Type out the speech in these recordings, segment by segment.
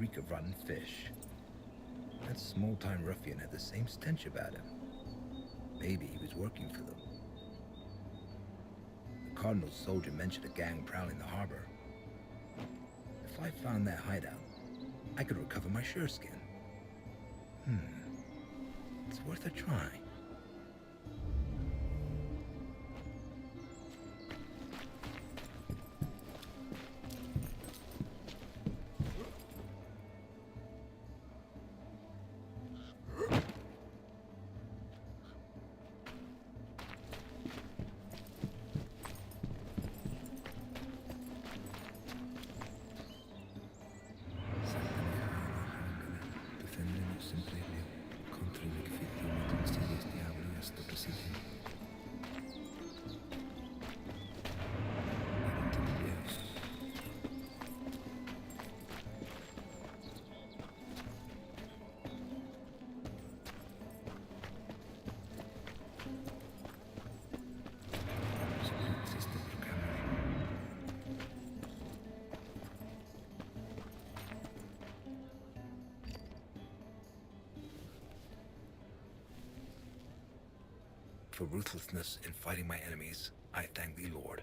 reek of rotten fish. That small-time ruffian had the same stench about him. Maybe he was working for them. The Cardinal's soldier mentioned a gang prowling the harbor. If I found that hideout, I could recover my sureskin. It's worth a try. For ruthlessness in fighting my enemies, I thank thee, Lord.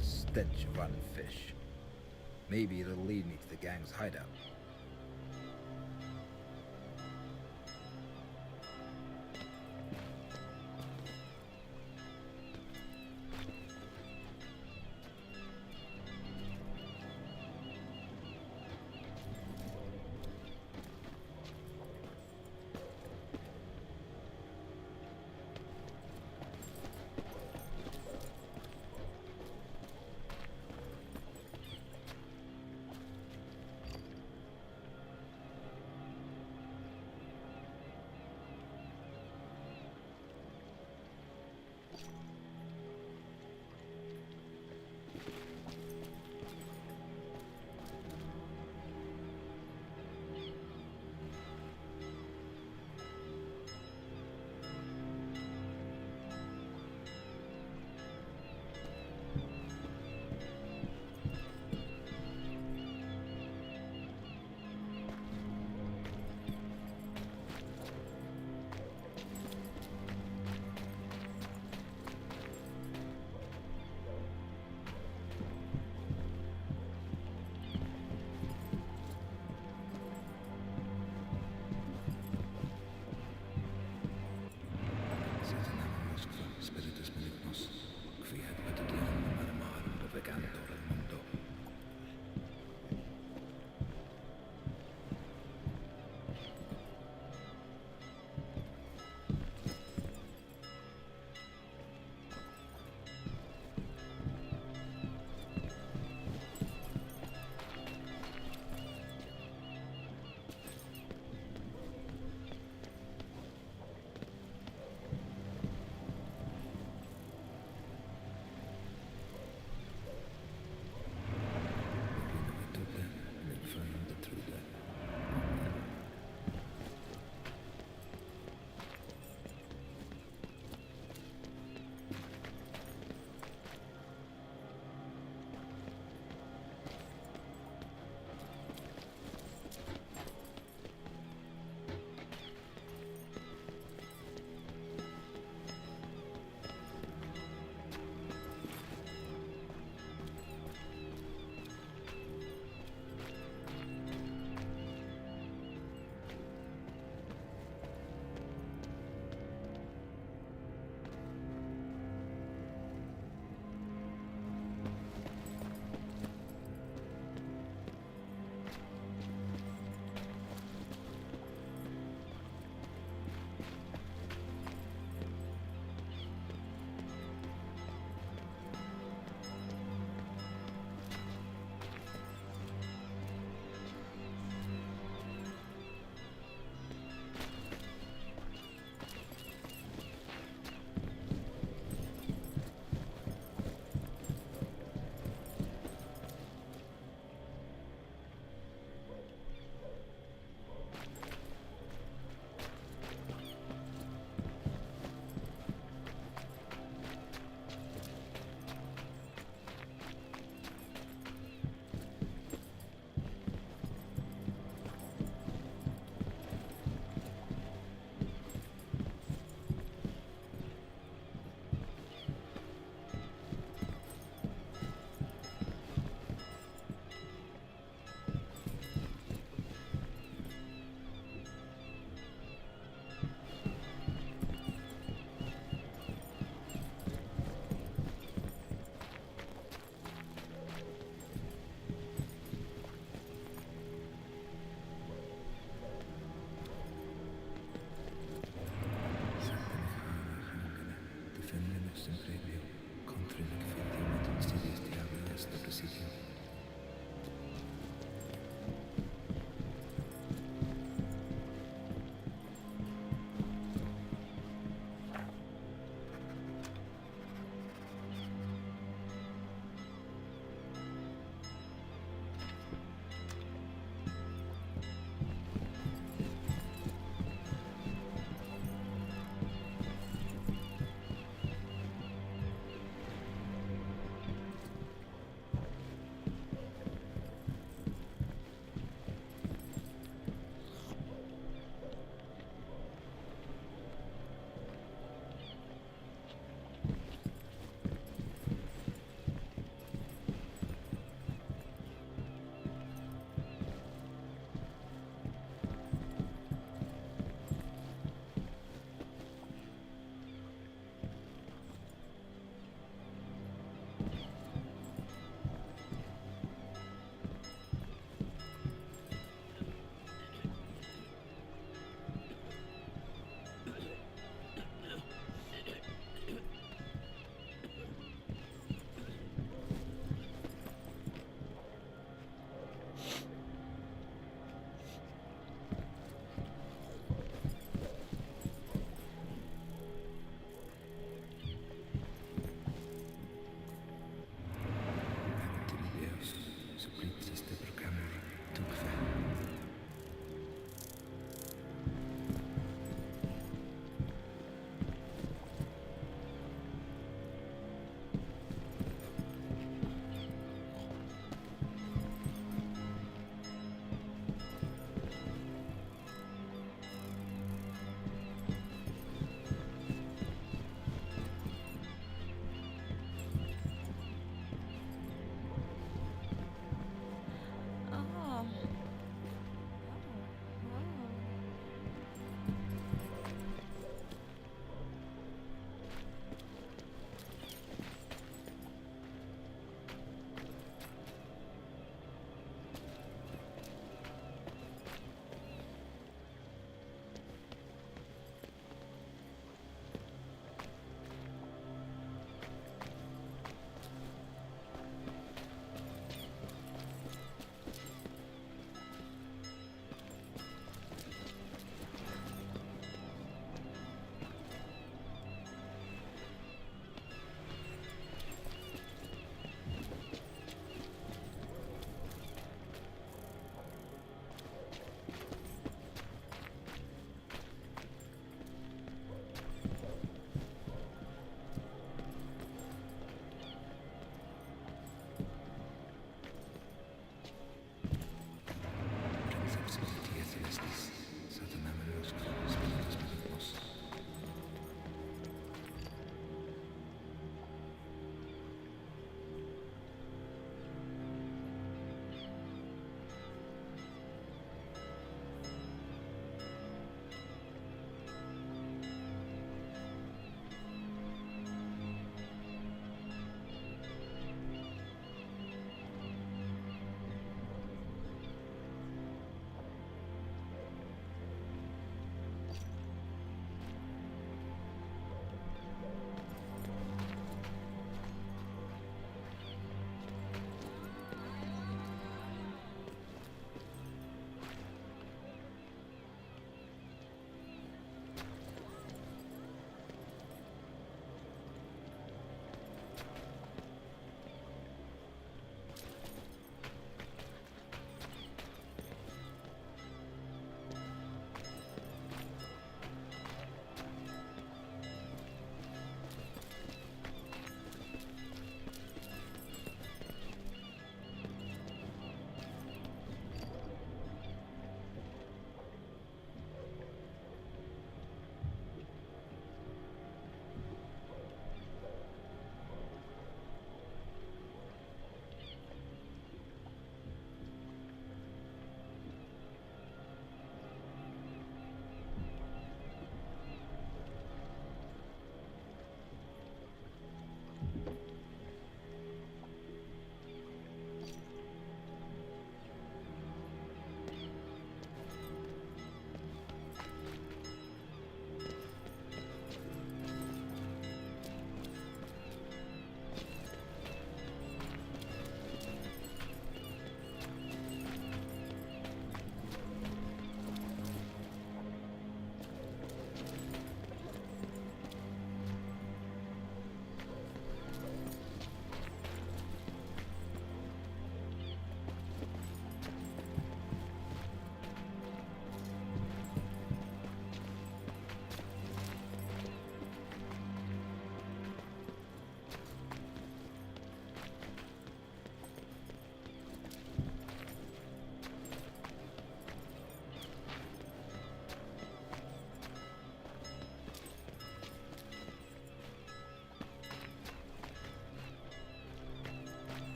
Stench of rotten fish. Maybe it'll lead me to the gang's hideout.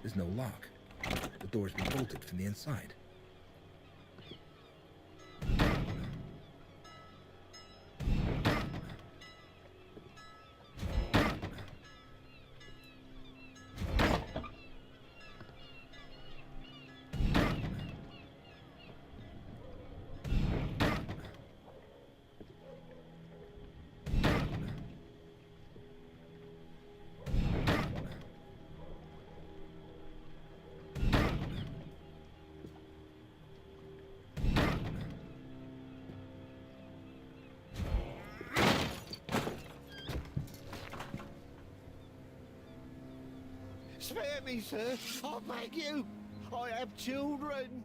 There's no lock. The door's been bolted from the inside. Spare me, sir. I beg you. I have children.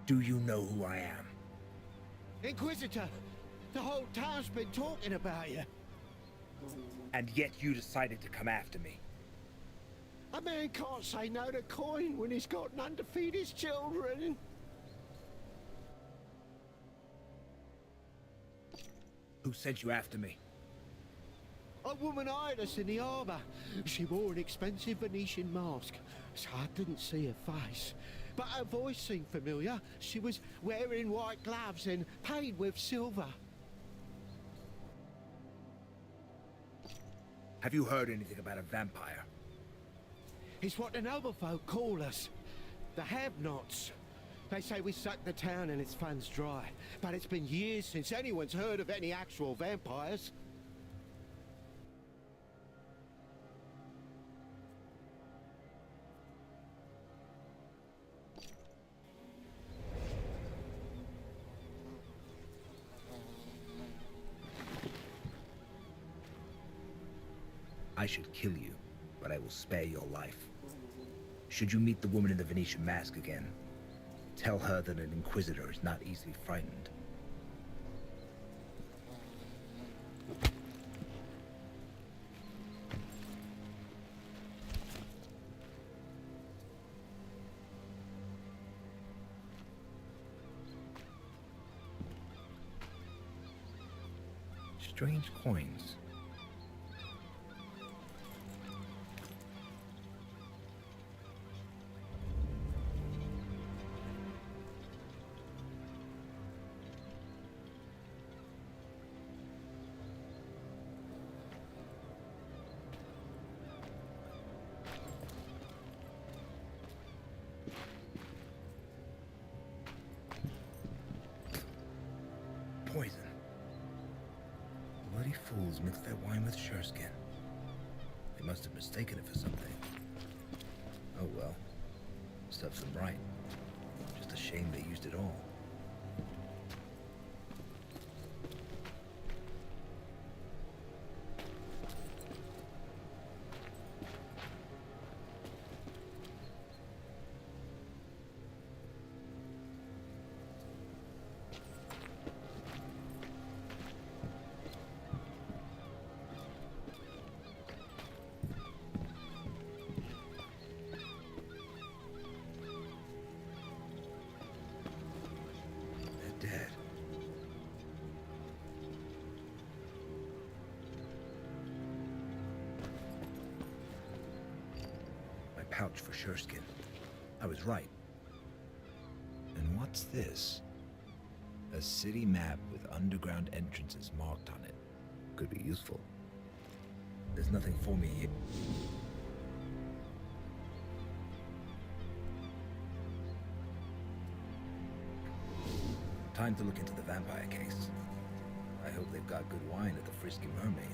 Do you know who I am? Inquisitor, the whole town's been talking about you. And yet you decided to come after me. A man can't say no to coin when he's got none to feed his children. Who sent you after me? A woman eyed us in the harbour. She wore an expensive Venetian mask, so I didn't see her face. But her voice seemed familiar. She was wearing white gloves and paid with silver. Have you heard anything about a vampire? It's what the noble folk call us. The have-nots. They say we suck the town and its funds dry. But it's been years since anyone's heard of any actual vampires. I should kill you, but I will spare your life. Should you meet the woman in the Venetian mask again, tell her that an Inquisitor is not easily frightened. Strange coins. Poison. Bloody fools mix their wine with sureskin. They must have mistaken it for something. Oh well. Serves them right. Just a shame they used it all. Pouch for sureskin. I was right. And what's this? A city map with underground entrances marked on it. Could be useful. There's nothing for me here. Time to look into the vampire case. I hope they've got good wine at the Frisky Mermaid.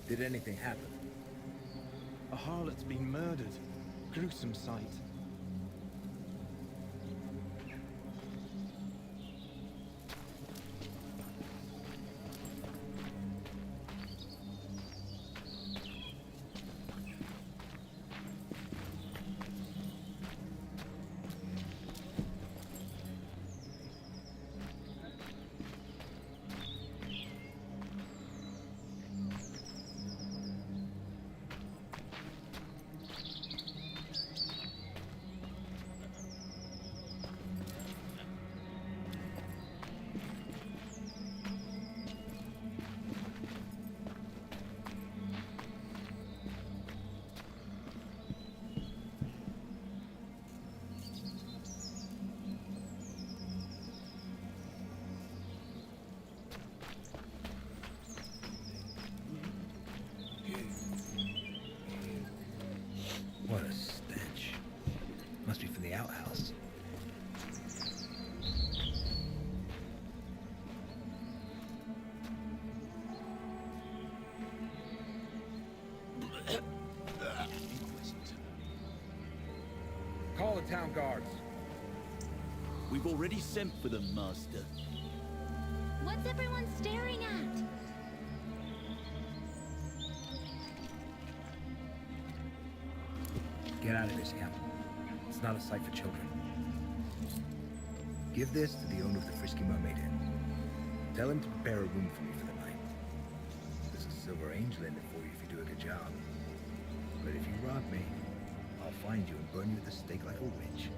Did anything happen? A harlot's been murdered. Gruesome sight. What a stench. Must be from the outhouse. Call the town guards. We've already sent for them, Master. What's everyone staring at? Get out of here, Scamp. It's not a sight for children. Give this to the owner of the Frisky Mermaid Inn. Tell him to prepare a room for me for the night. There's a silver angel in it for you if you do a good job. But if you rob me, I'll find you and burn you at the stake like a witch.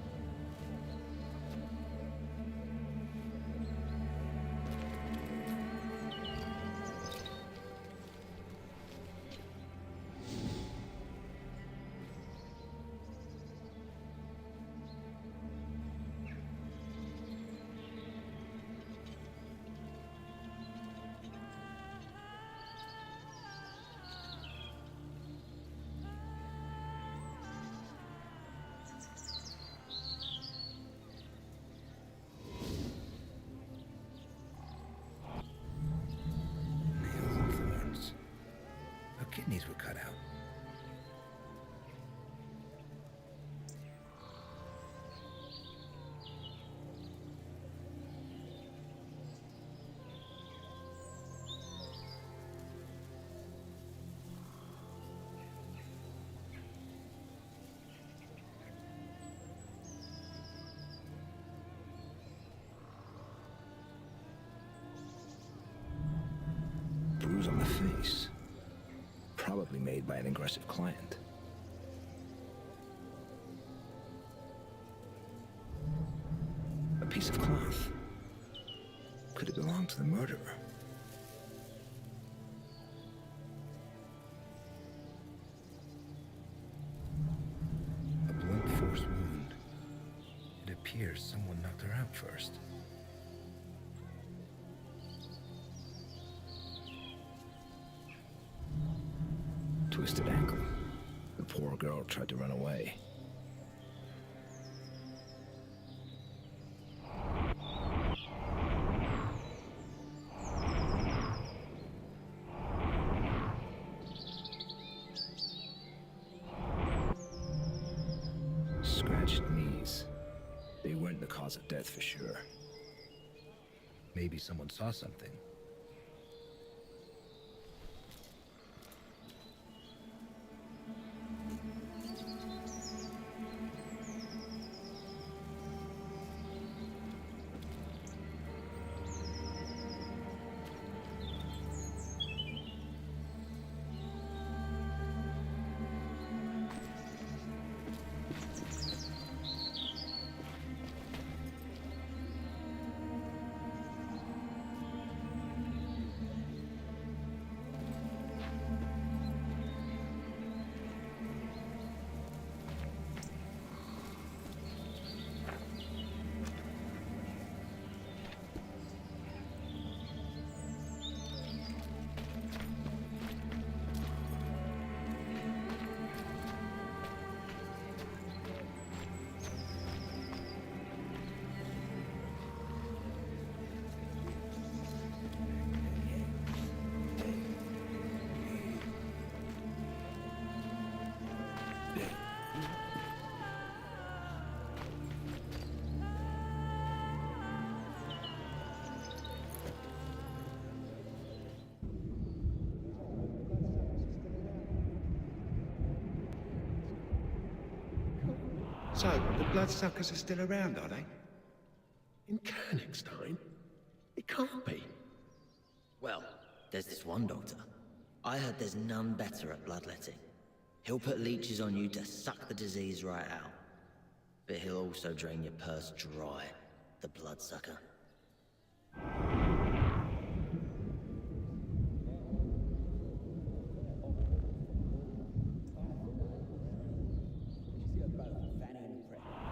Kidneys were cut out. Bruise on the face. Probably made by an aggressive client. A piece of cloth. Could it belong to the murderer? A blunt force wound. It appears someone knocked her out first. Twisted ankle. The poor girl tried to run away. Scratched knees. They weren't the cause of death for sure. Maybe someone saw something. So, the bloodsuckers are still around, are they? In Königstein? It can't be. Well, there's this one doctor. I heard there's none better at bloodletting. He'll put leeches on you to suck the disease right out. But he'll also drain your purse dry, the bloodsucker.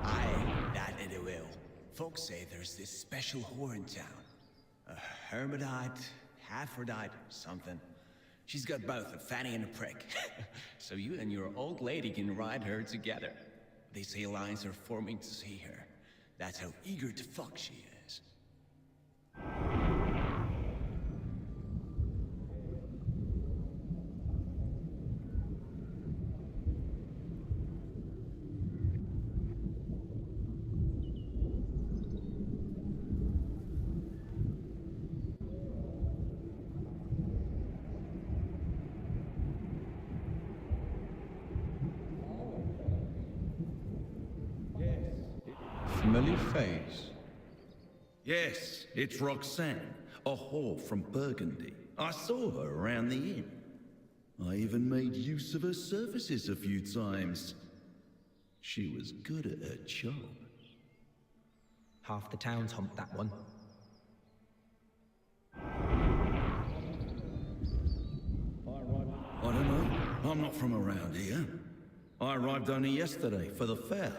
Aye, that it will. Folks say there's this special whore in town. A hermitite, Hermaphrodite, something. She's got both a fanny and a prick. So you and your old lady can ride her together. They say lines are forming to see her. That's how eager to fuck she is. Familiar face. Yes, it's Roxanne, a whore from Burgundy. I saw her around the inn. I even made use of her services a few times. She was good at her job. Half the town's humped that one. I don't know. I'm not from around here. I arrived only yesterday for the fair.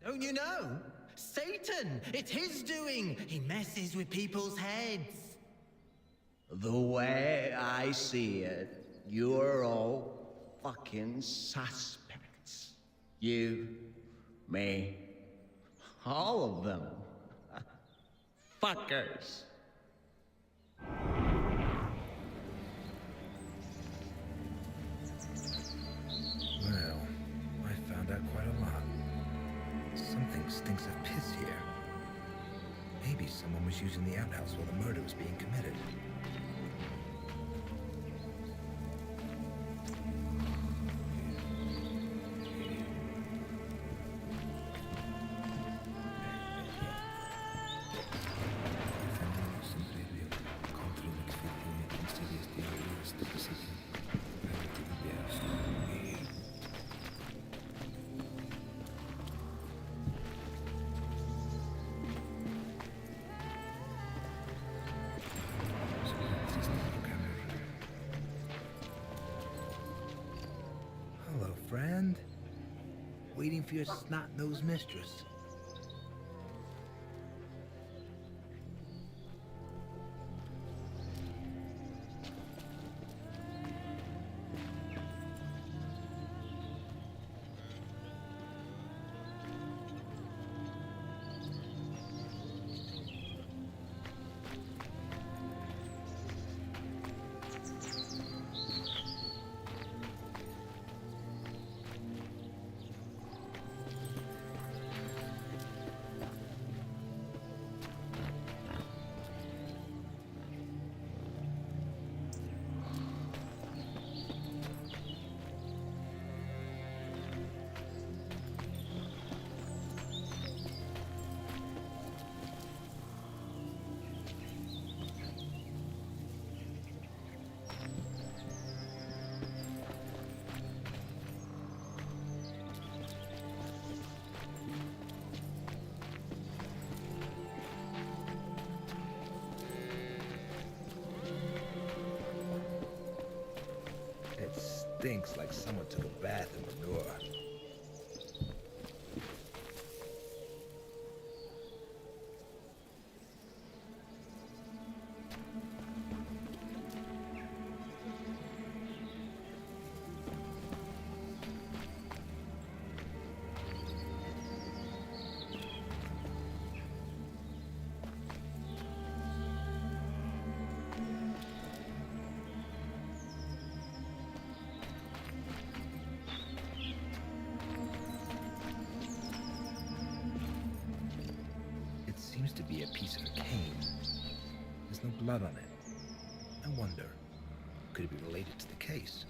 Don't you know? Satan! It's his doing! He messes with people's heads. The way I see it, you're all fucking suspects. You, me, all of them. Fuckers. Well, I found out quite a lot. Something stinks of piss here. Maybe someone was using the outhouse while the murder was being committed. Friend, waiting for your snot-nosed mistress. Stinks like someone took a bath in manure. Seems to be a piece of a cane. There's no blood on it. I wonder, could it be related to the case?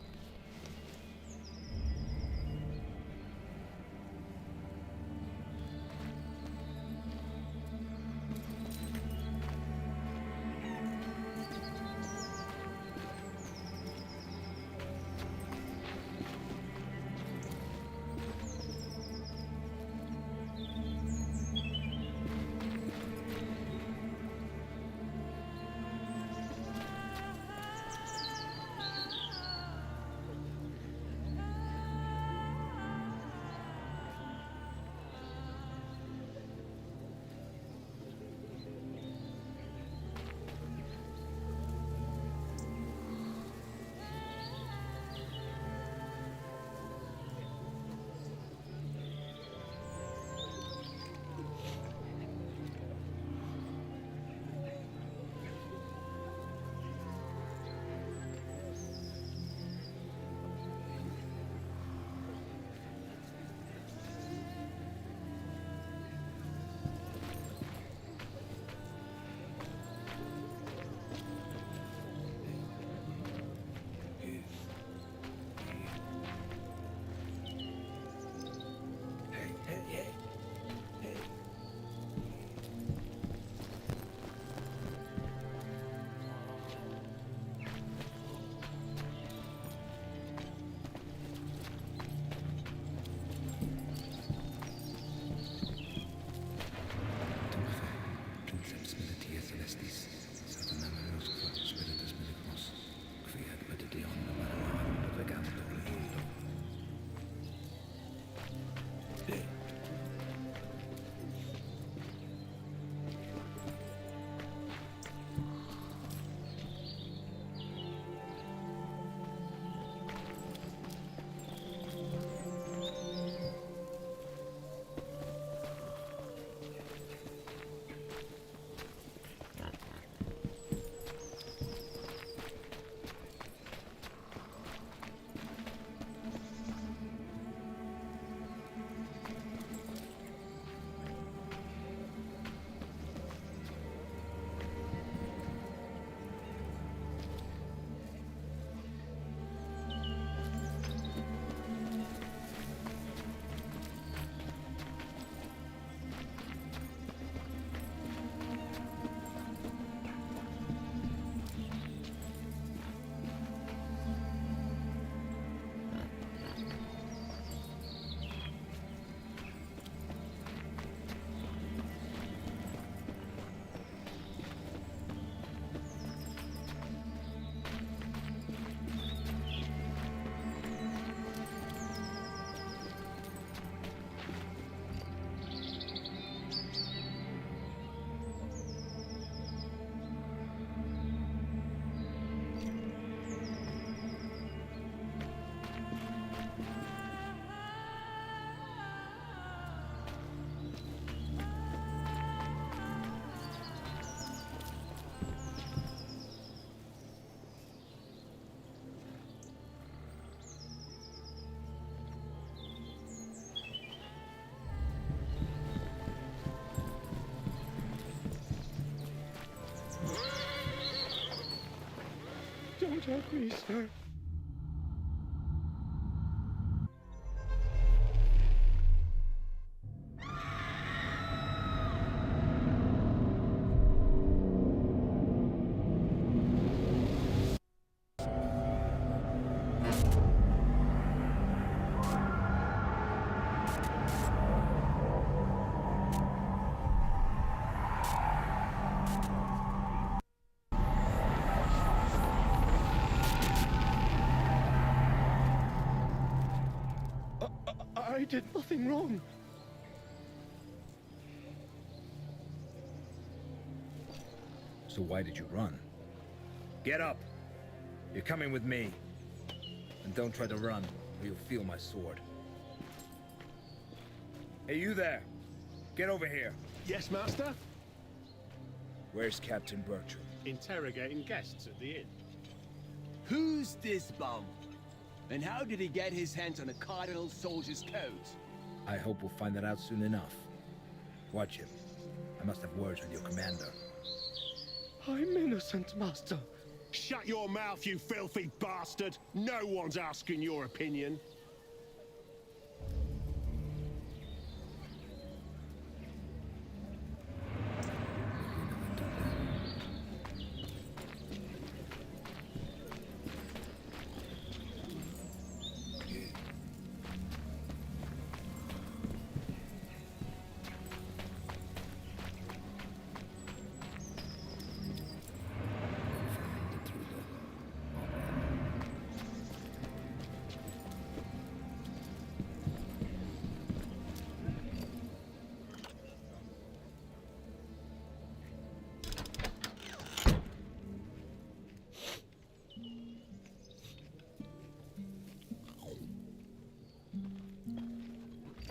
Don't be, sir. I did nothing wrong. So why did you run? Get up! You're coming with me. And don't try to run, or you'll feel my sword. Hey, you there! Get over here! Yes, master? Where's Captain Bertram? Interrogating guests at the inn. Who's this bum? And how did he get his hands on a cardinal soldier's coat? I hope we'll find that out soon enough. Watch him. I must have words with your commander. I'm innocent, master. Shut your mouth, you filthy bastard! No one's asking your opinion.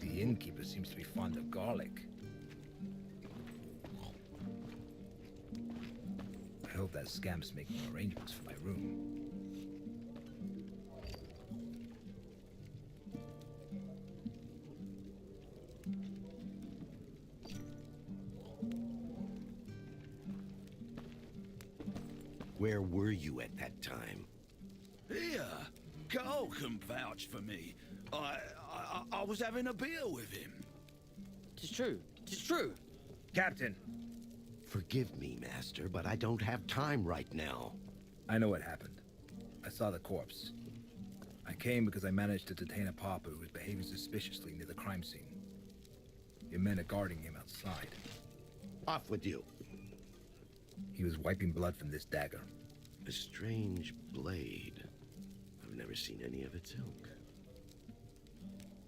The innkeeper seems to be fond of garlic. I hope that scamp's making arrangements for my room. Where were you at that time? Here, Carl can vouch for me. I was having a beer with him. Tis true. Tis true. Captain! Forgive me, master, but I don't have time right now. I know what happened. I saw the corpse. I came because I managed to detain a pauper who was behaving suspiciously near the crime scene. Your men are guarding him outside. Off with you. He was wiping blood from this dagger. A strange blade. I've never seen any of its ilk.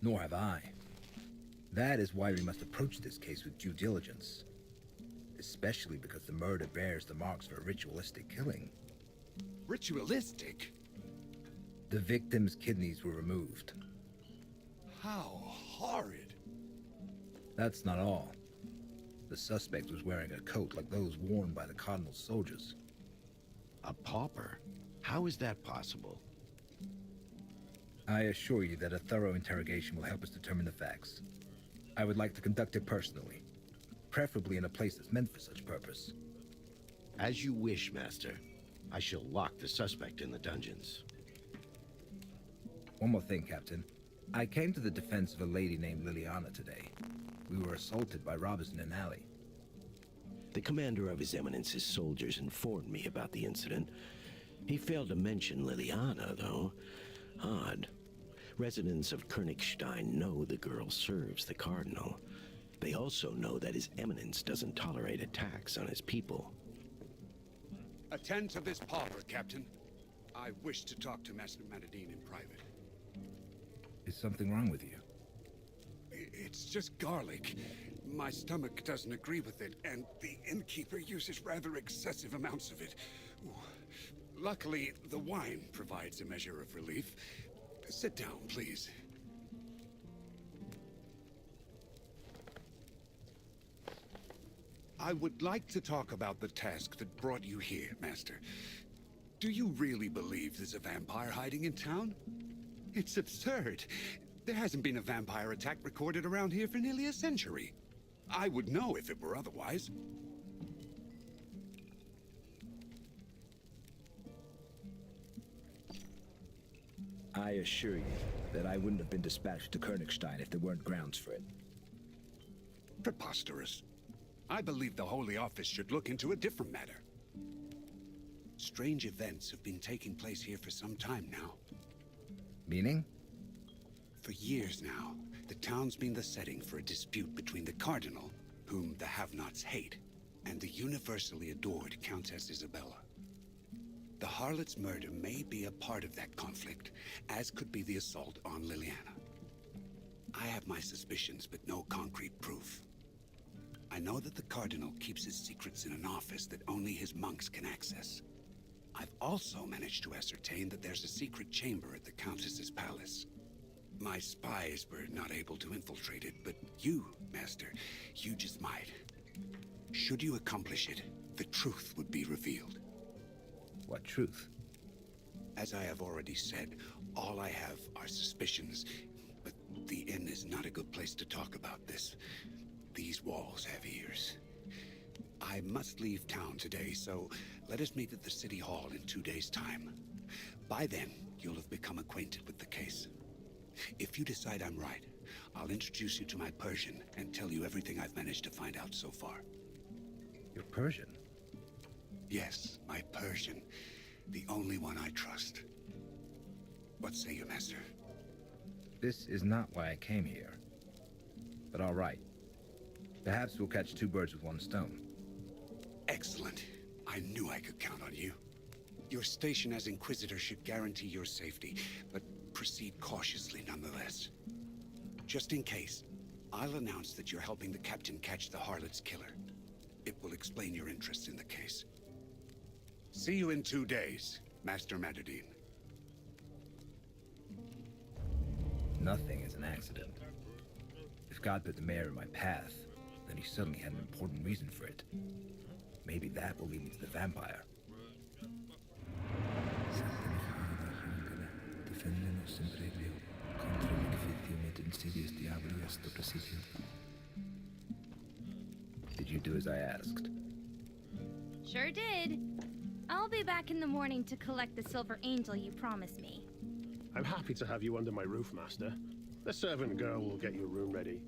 Nor have I. That is why we must approach this case with due diligence. Especially because the murder bears the marks of a ritualistic killing. Ritualistic? The victim's kidneys were removed. How horrid. That's not all. The suspect was wearing a coat like those worn by the Cardinal's soldiers. A pauper? How is that possible? I assure you that a thorough interrogation will help us determine the facts. I would like to conduct it personally, preferably in a place that's meant for such purpose. As you wish, master. I shall lock the suspect in the dungeons. One more thing, Captain. I came to the defense of a lady named Liliana today. We were assaulted by robbers in an alley. The commander of His Eminence's soldiers informed me about the incident. He failed to mention Liliana, though. Odd. Residents of Königstein know the girl serves the Cardinal. They also know that His Eminence doesn't tolerate attacks on his people. Attend to this pauper, Captain. I wish to talk to Master Madderdin in private. Is something wrong with you? It's just garlic. My stomach doesn't agree with it, and the innkeeper uses rather excessive amounts of it. Ooh. Luckily, the wine provides a measure of relief. Sit down, please. I would like to talk about the task that brought you here, Master. Do you really believe there's a vampire hiding in town? It's absurd. There hasn't been a vampire attack recorded around here for nearly a century. I would know if it were otherwise. I assure you that I wouldn't have been dispatched to Königstein if there weren't grounds for it. Preposterous. I believe the Holy Office should look into a different matter. Strange events have been taking place here for some time now. Meaning? For years now, the town's been the setting for a dispute between the Cardinal, whom the have-nots hate, and the universally adored Countess Isabella. The harlot's murder may be a part of that conflict, as could be the assault on Liliana. I have my suspicions, but no concrete proof. I know that the Cardinal keeps his secrets in an office that only his monks can access. I've also managed to ascertain that there's a secret chamber at the Countess's palace. My spies were not able to infiltrate it, but you, Master, you just might. Should you accomplish it, the truth would be revealed. What truth? As I have already said, all I have are suspicions, but the inn is not a good place to talk about this. These walls have ears. I must leave town today, so let us meet at the City Hall in 2 days' time. By then, you'll have become acquainted with the case. If you decide I'm right, I'll introduce you to my Persian and tell you everything I've managed to find out so far. Your Persian? Yes, my Persian. The only one I trust. What say you, Master? This is not why I came here. But all right. Perhaps we'll catch 2 birds with 1 stone. Excellent. I knew I could count on you. Your station as Inquisitor should guarantee your safety, but proceed cautiously nonetheless. Just in case, I'll announce that you're helping the captain catch the harlot's killer. It will explain your interest in the case. See you in 2 days, Master Madderdin. Nothing is an accident. If God put the mayor in my path, then he certainly had an important reason for it. Maybe that will lead me to the vampire. Did you do as I asked? Sure did. I'll be back in the morning to collect the silver angel you promised me. I'm happy to have you under my roof, Master. The servant girl will get your room ready.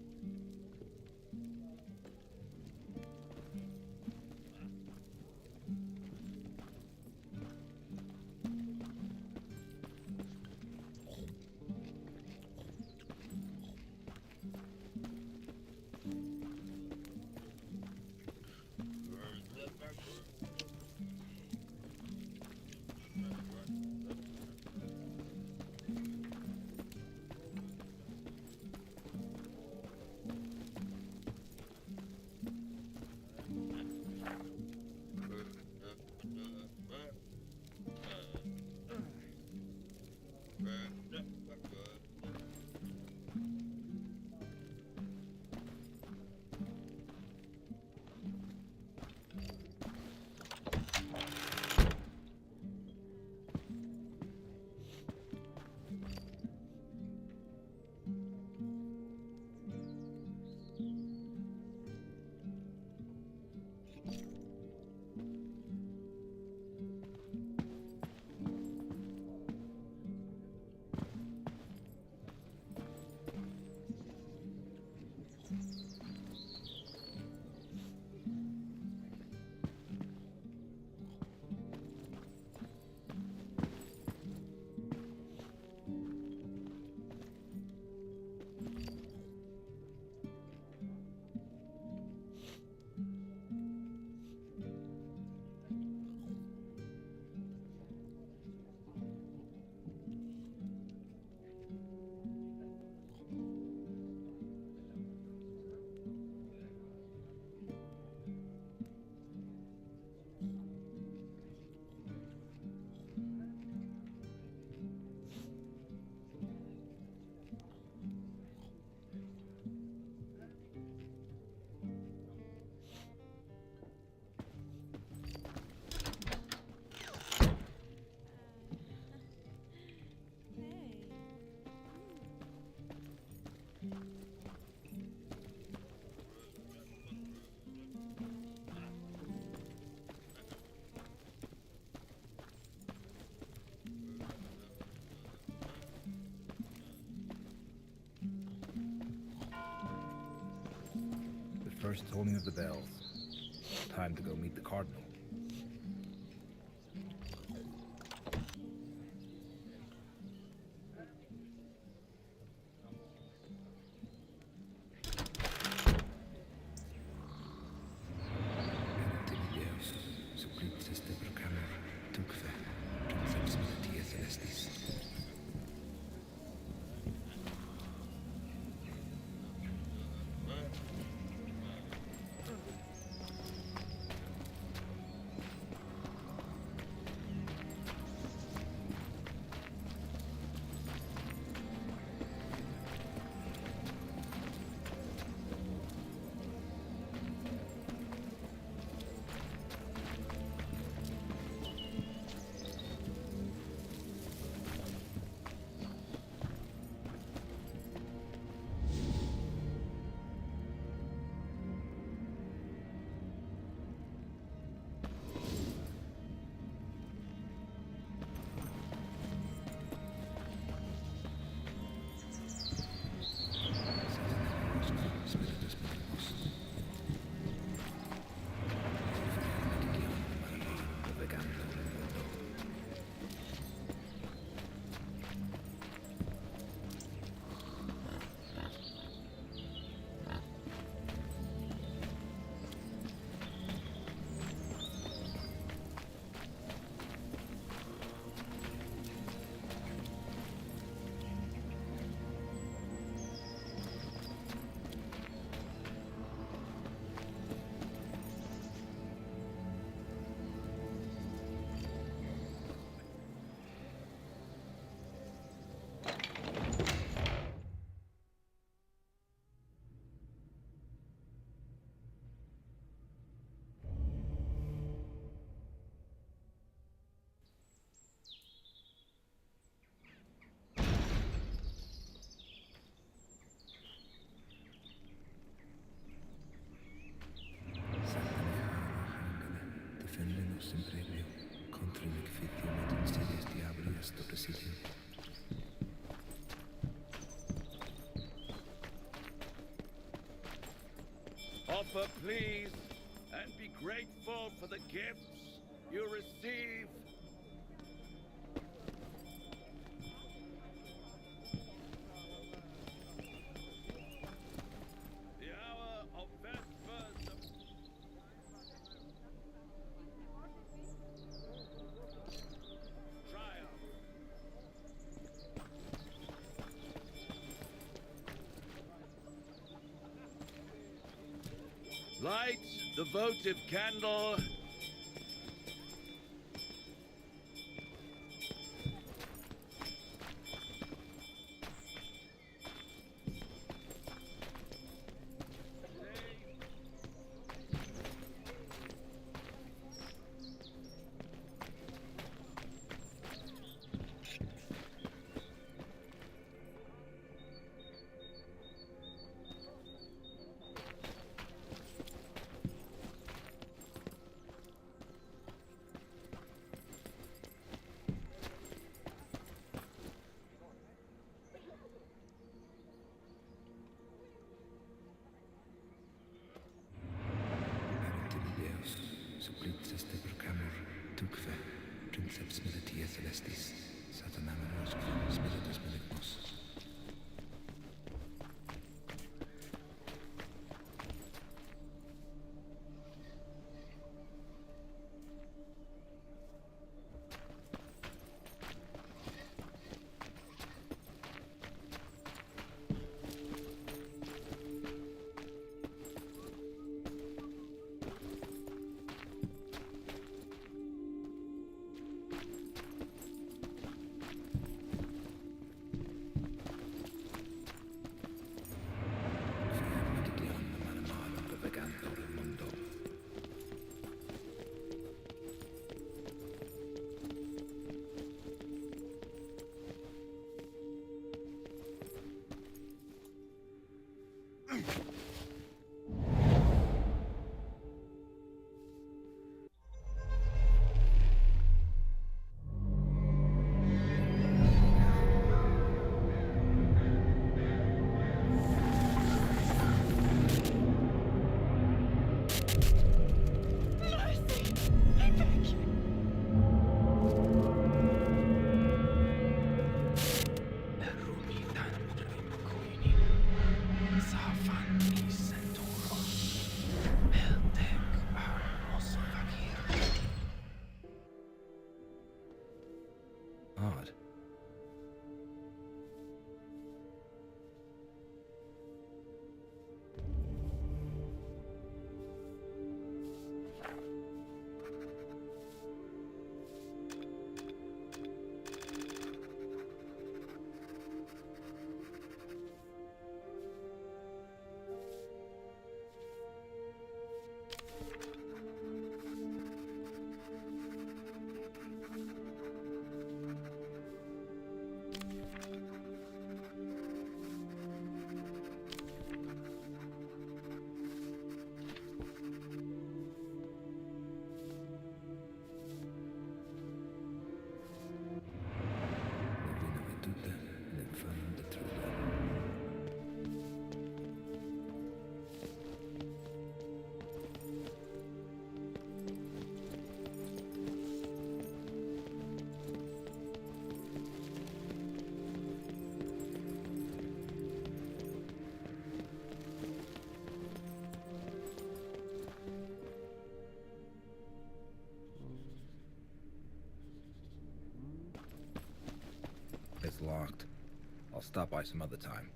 First tolling of the bells. Time to go meet the Cardinal. Offer, please, and be grateful for the gifts you receive. The hour of Vespers. Triumph. Light the votive candle. odd. It's locked. I'll stop by some other time.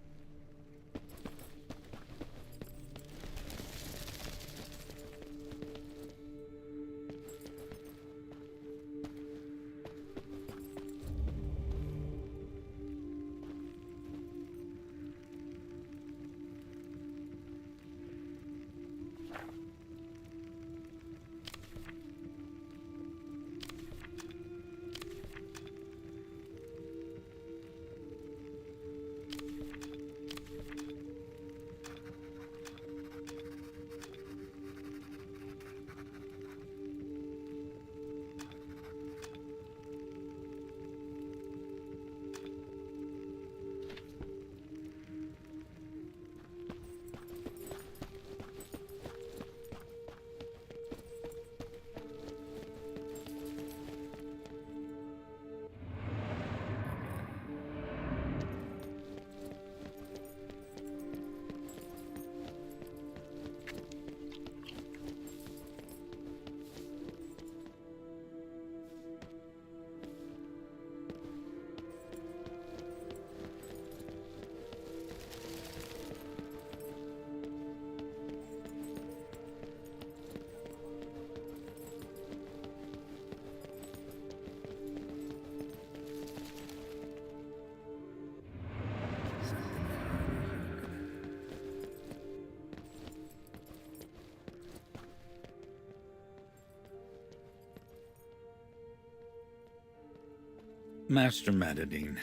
Master Madderdin,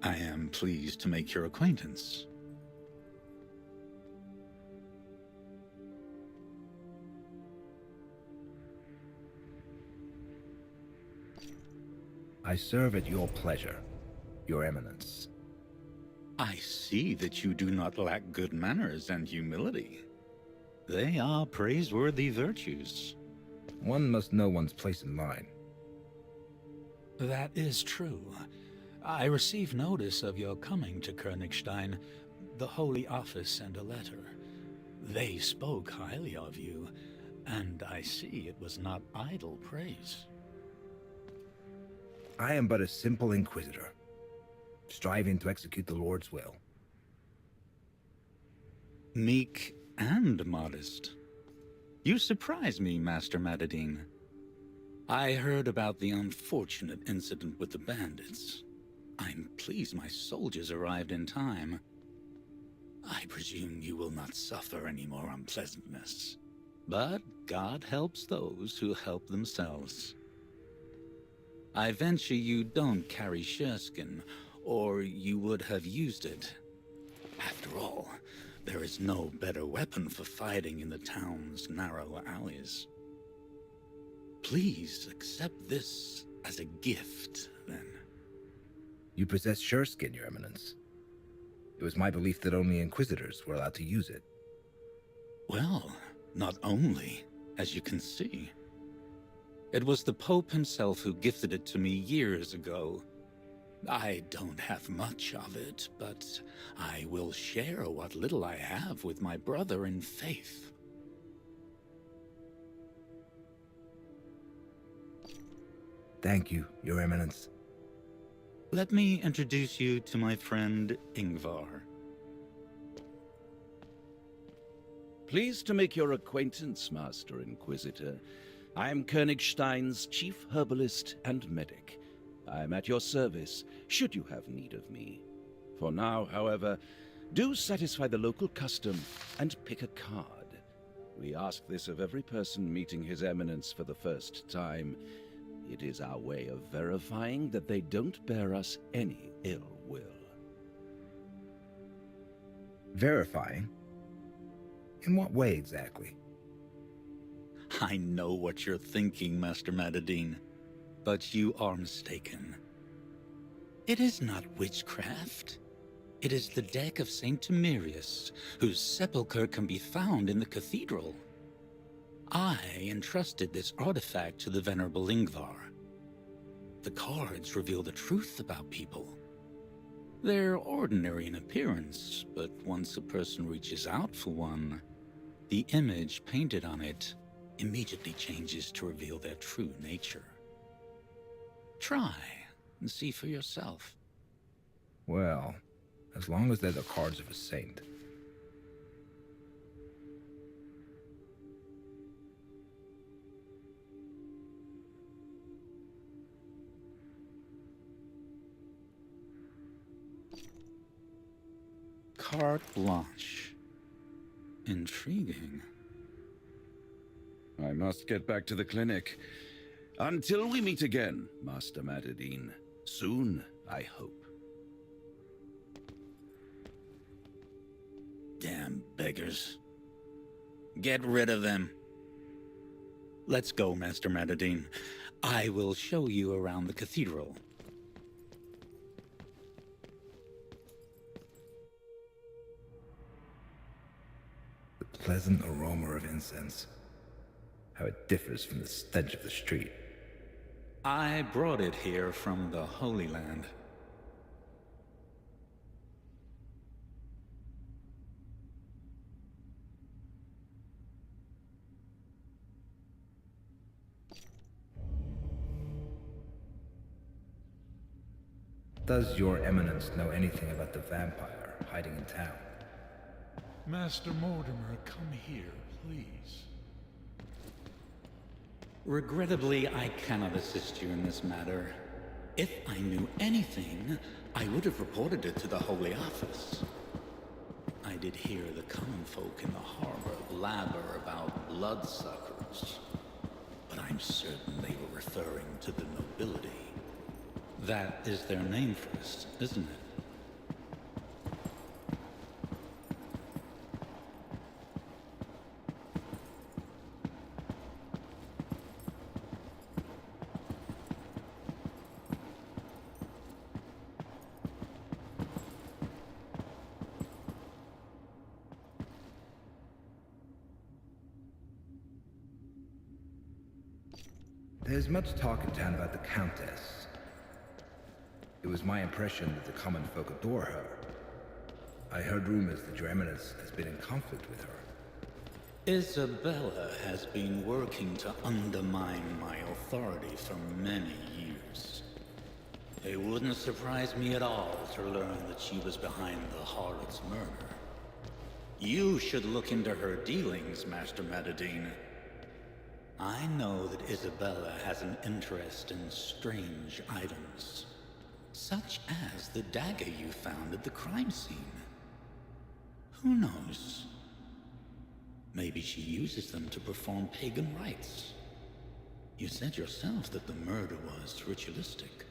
I am pleased to make your acquaintance. I serve at your pleasure, Your Eminence. I see that you do not lack good manners and humility. They are praiseworthy virtues. One must know one's place in line. That is true. I received notice of your coming to Königstein, the Holy Office sent a letter. They spoke highly of you, and I see it was not idle praise. I am but a simple Inquisitor, striving to execute the Lord's will. Meek and modest. You surprise me, Master Madderdin. I heard about the unfortunate incident with the bandits. I'm pleased my soldiers arrived in time. I presume you will not suffer any more unpleasantness. But God helps those who help themselves. I venture you don't carry shearskin, or you would have used it. After all, there is no better weapon for fighting in the town's narrow alleys. Please accept this as a gift, then. You possess shearskin, Your Eminence. It was my belief that only Inquisitors were allowed to use it. Well, not only, as you can see. It was the Pope himself who gifted it to me years ago. I don't have much of it, but I will share what little I have with my brother in faith. Thank you, Your Eminence. Let me introduce you to my friend Ingvar. Pleased to make your acquaintance, Master Inquisitor. I am Königstein's chief herbalist and medic. I am at your service, should you have need of me. For now, however, do satisfy the local custom and pick a card. We ask this of every person meeting His Eminence for the first time. It is our way of verifying that they don't bear us any ill will. Verifying? In what way exactly? I know what you're thinking, Master Madderdin, but you are mistaken. It is not witchcraft. It is the deck of Saint Timerius, whose sepulchre can be found in the cathedral. I entrusted this artifact to the Venerable Ingvar. The cards reveal the truth about people. They're ordinary in appearance, but once a person reaches out for one, the image painted on it immediately changes to reveal their true nature. Try and see for yourself. Well, as long as they're the cards of a saint. Carte blanche. Intriguing. I must get back to the clinic. Until we meet again, Master Madderdin. Soon, I hope. Damn beggars. Get rid of them. Let's go, Master Madderdin. I will show you around the cathedral. The pleasant aroma of incense. How it differs from the stench of the street. I brought it here from the Holy Land. Does your eminence know anything about the vampire hiding in town? Master Mordimer, come here, please. Regrettably, I cannot assist you in this matter. If I knew anything, I would have reported it to the Holy Office. I did hear the common folk in the harbor blabber about bloodsuckers, but I'm certain they were referring to the nobility. That is their name for us, isn't it? There's much talk in town about the Countess. It was my impression that the common folk adore her. I heard rumors that your eminence has been in conflict with her. Isabella has been working to undermine my authority for many years. It wouldn't surprise me at all to learn that she was behind the harlot's murder. You should look into her dealings, Master Madderdin. I know that Isabella has an interest in strange items, such as the dagger you found at the crime scene. Who knows? Maybe she uses them to perform pagan rites. You said yourself that the murder was ritualistic.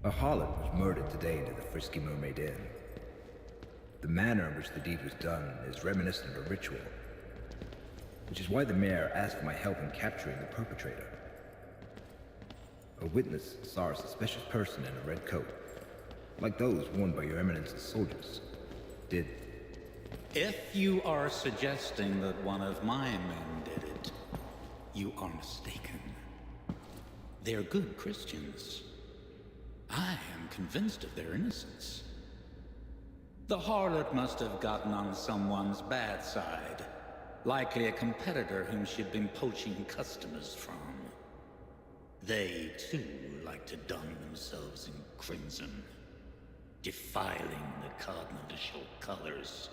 A harlot was murdered today near the Frisky Mermaid Inn. The manner in which the deed was done is reminiscent of a ritual, which is why the mayor asked for my help in capturing the perpetrator. A witness saw a suspicious person in a red coat, like those worn by your eminence's soldiers. Did... If you are suggesting that one of my men did it, you are mistaken. They're good Christians. I am convinced of their innocence. The harlot must have gotten on someone's bad side, Likely a competitor whom she'd been poaching customers from. They, too, like to don themselves in crimson, defiling the cardinal colors.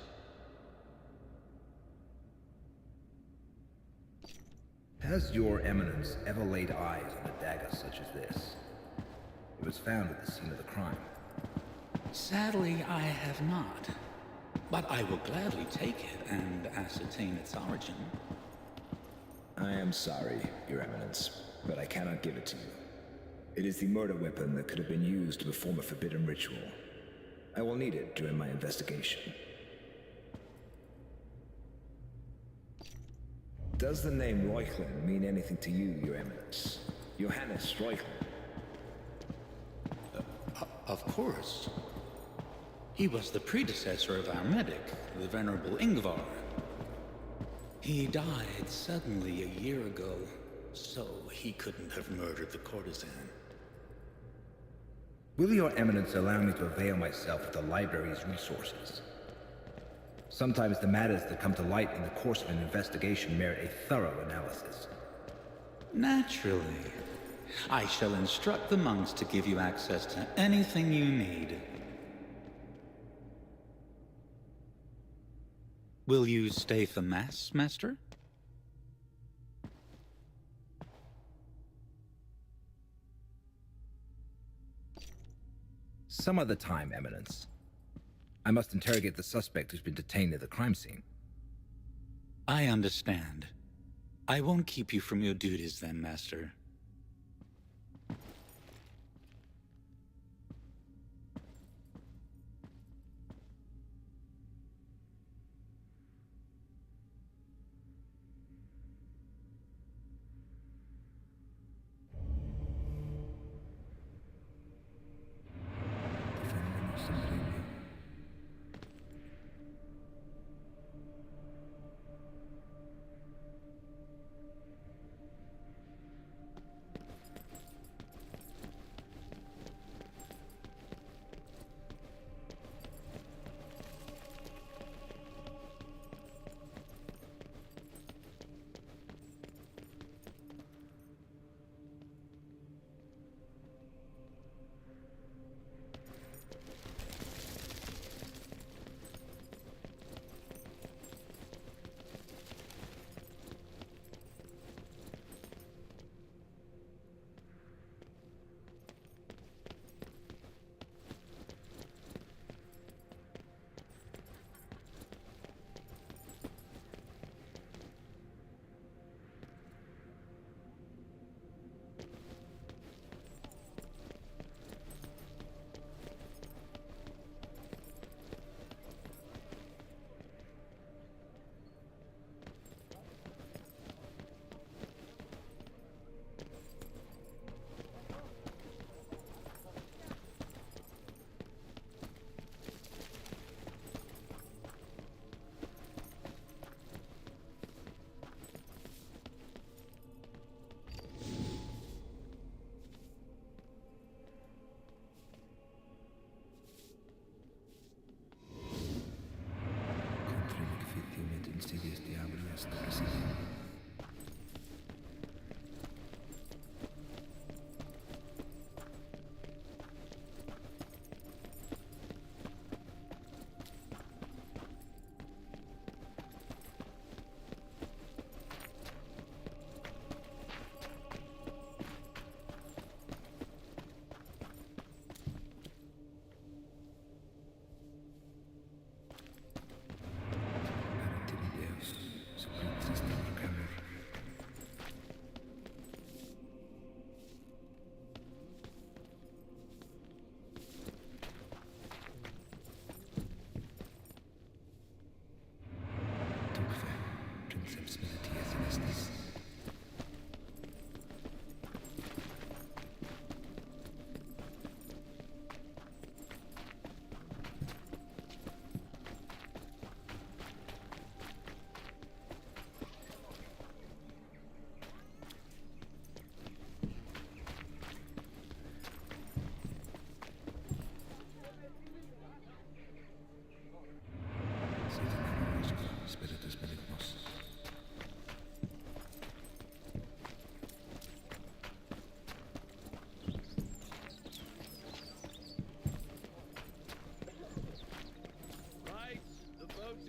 Has your eminence ever laid eyes on a dagger such as this? It was found at the scene of the crime. Sadly, I have not. But I will gladly take it and ascertain its origin. I am sorry, Your Eminence, but I cannot give it to you. It is the murder weapon that could have been used to perform a forbidden ritual. I will need it during my investigation. Does the name Reuchlin mean anything to you, Your Eminence? Johannes Reuchlin? Of course. He was the predecessor of our medic, the Venerable Ingvar. He died suddenly a year ago, so he couldn't have murdered the courtesan. Will Your Eminence allow me to avail myself of the library's resources? Sometimes the matters that come to light in the course of an investigation merit a thorough analysis. Naturally. I shall instruct the monks to give you access to anything you need. Will you stay for Mass, Master? Some other time, Eminence. I must interrogate the suspect who's been detained at the crime scene. I understand. I won't keep you from your duties then, Master.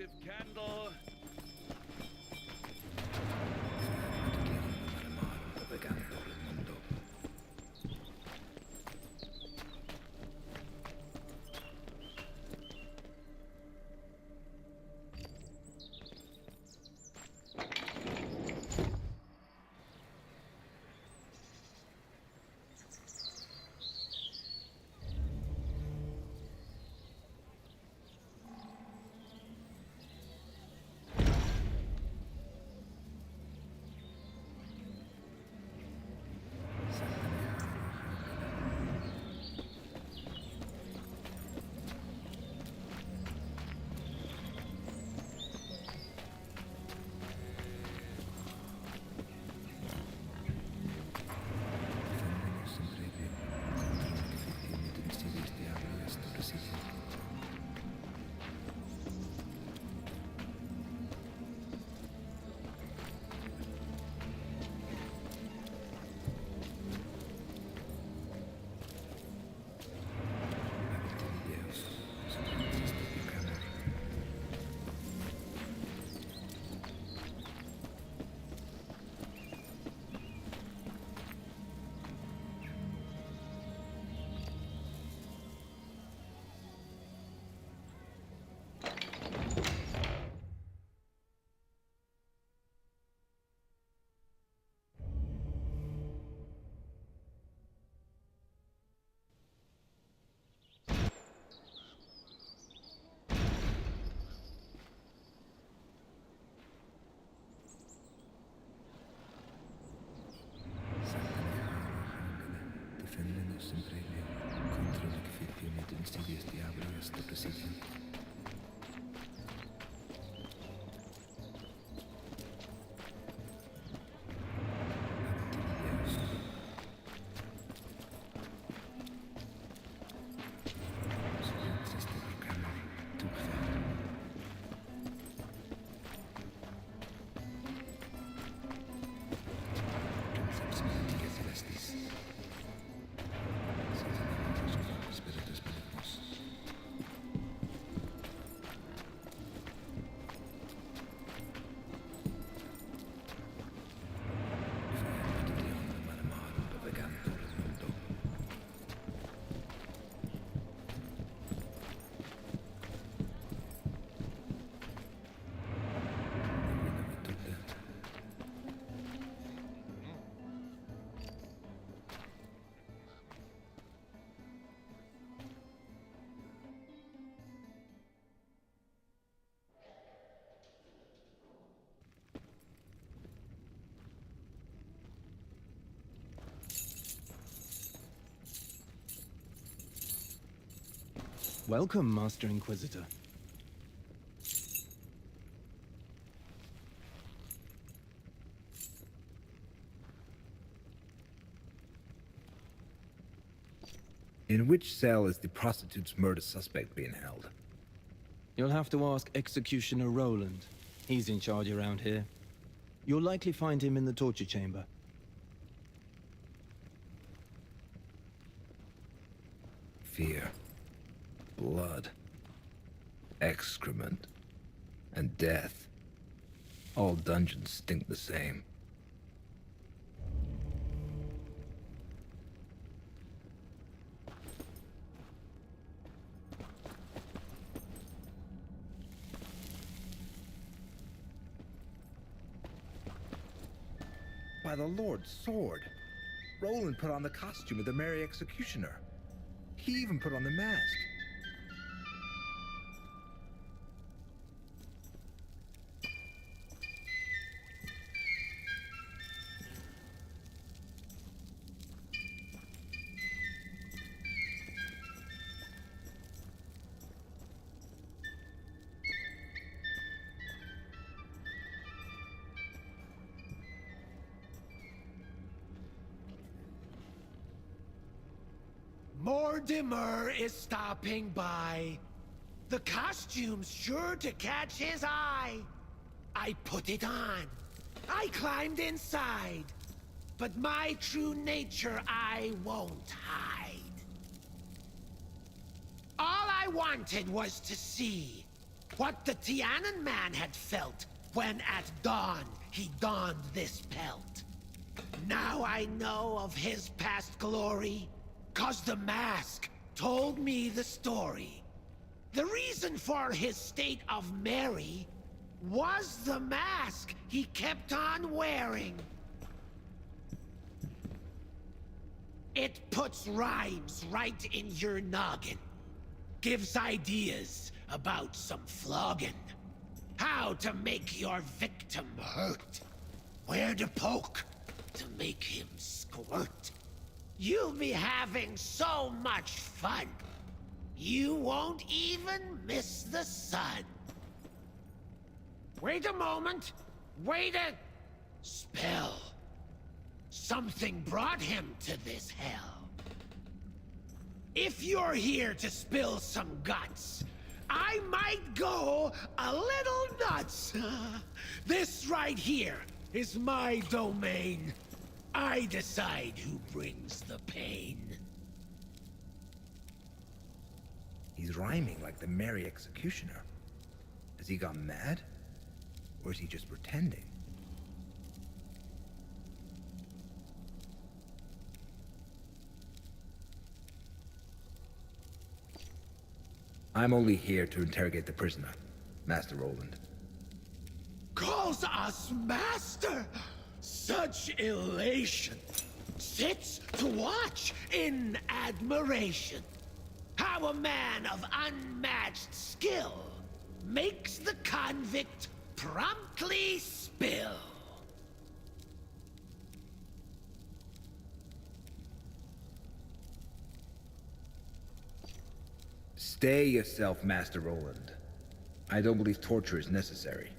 protective candle. Welcome, Master Inquisitor. In which cell is the prostitute's murder suspect being held? You'll have to ask Executioner Roland. He's in charge around here. You'll likely find him in the torture chamber. Fear, blood, excrement, and death. All dungeons stink the same. By the Lord's sword, Roland put on the costume of the Merry Executioner. He even put on the mask. Mordimer is stopping by. The costume's sure to catch his eye. I put it on. I climbed inside. But my true nature I won't hide. All I wanted was to see. what the Tianan man had felt when at dawn he donned this pelt. Now I know of his past glory, 'cause the mask told me the story. The reason for his state of merry was the mask he kept on wearing. It puts rhymes right in your noggin. Gives ideas about some flogging. How to make your victim hurt. Where to poke to make him squirt. You'll be having so much fun. You won't even miss the sun. Wait a moment. Wait a spell. Something brought him to this hell. If you're here to spill some guts, I might go a little nuts. This right here is my domain. I decide who brings the pain. He's rhyming like the merry executioner. Has he gone mad? Or is he just pretending? I'm only here to interrogate the prisoner, Master Roland. Calls us master! Such elation! Sits to watch in admiration. How a man of unmatched skill makes the convict promptly spill. Stay yourself, Master Roland. I don't believe torture is necessary.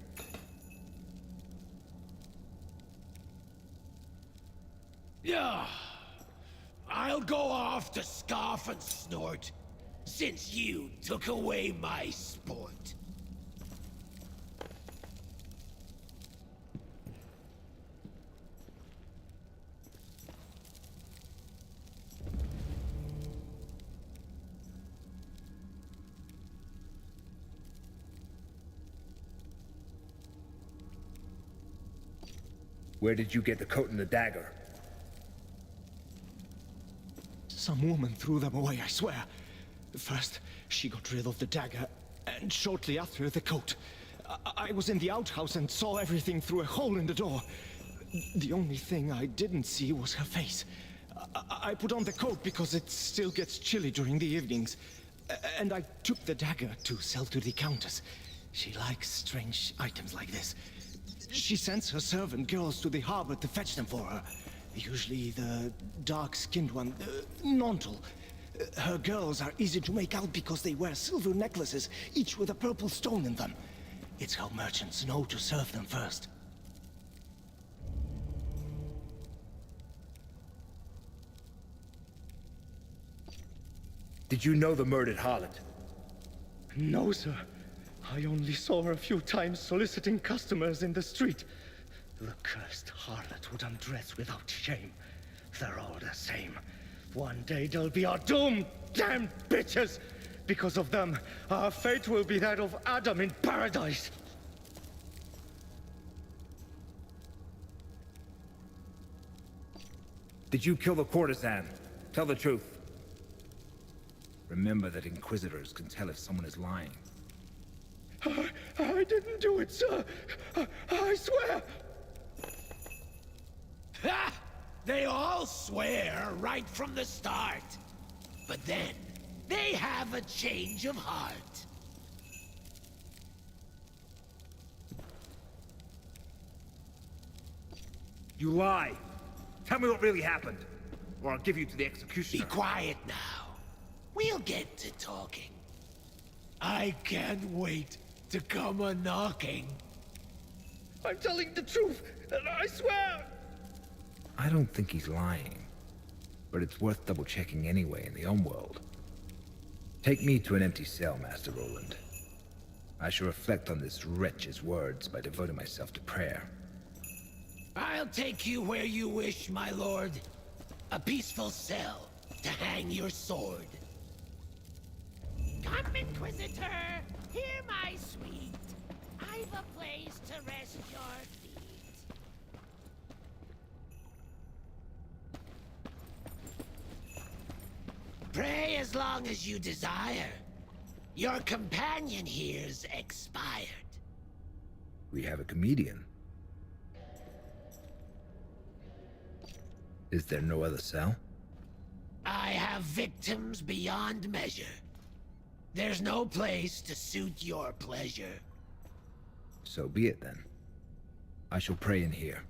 Yeah, I'll go off to scoff and snort, since you took away my sport. Where did you get the coat and the dagger? Some woman threw them away, I swear. First, she got rid of the dagger, and shortly after, the coat. I was in the outhouse and saw everything through a hole in the door. The only thing I didn't see was her face. I put on the coat because it still gets chilly during the evenings. And I took the dagger to sell to the Countess. She likes strange items like this. She sends her servant girls to the harbor to fetch them for her. Usually the dark-skinned one, Nontal. Her girls are easy to make out because they wear silver necklaces, each with a purple stone in them. It's how merchants know to serve them first. Did you know the murdered harlot? No, sir. I only saw her a few times soliciting customers in the street. The cursed harlot would undress without shame. They're all the same. One day they'll be our doom, damned bitches! Because of them, our fate will be that of Adam in paradise. Did you kill the courtesan? Tell the truth. Remember that Inquisitors can tell if someone is lying. I didn't do it, sir. I swear. Ha! They all swear right from the start. But then, they have a change of heart. You lie. Tell me what really happened, or I'll give you to the executioner. Be quiet now. We'll get to talking. I can't wait to come a-knocking. I'm telling the truth, and I swear! I don't think he's lying, but it's worth double-checking anyway in the Unworld. Take me to an empty cell, Master Roland. I shall reflect on this wretch's words by devoting myself to prayer. I'll take you where you wish, my lord. A peaceful cell to hang your sword. Come, Inquisitor! Here, my sweet. I've a place to rest your feet. Pray as long as you desire. Your companion here's expired. We have a comedian. Is there no other cell? I have victims beyond measure. There's no place to suit your pleasure. So be it then. I shall pray in here.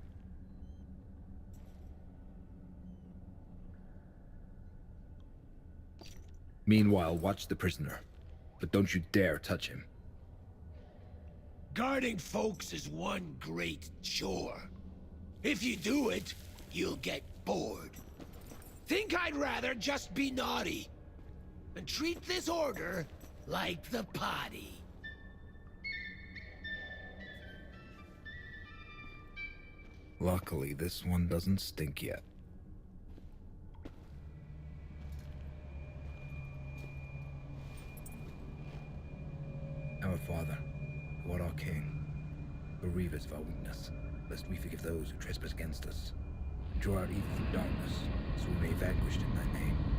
Meanwhile, watch the prisoner. But don't you dare touch him. Guarding folks is one great chore. If you do it, you'll get bored. Think I'd rather just be naughty and treat this order like the potty. Luckily, this one doesn't stink yet. Our Father, who art our King, bereave us of our weakness, lest we forgive those who trespass against us. And draw out evil from darkness, so we may be vanquished in thy name.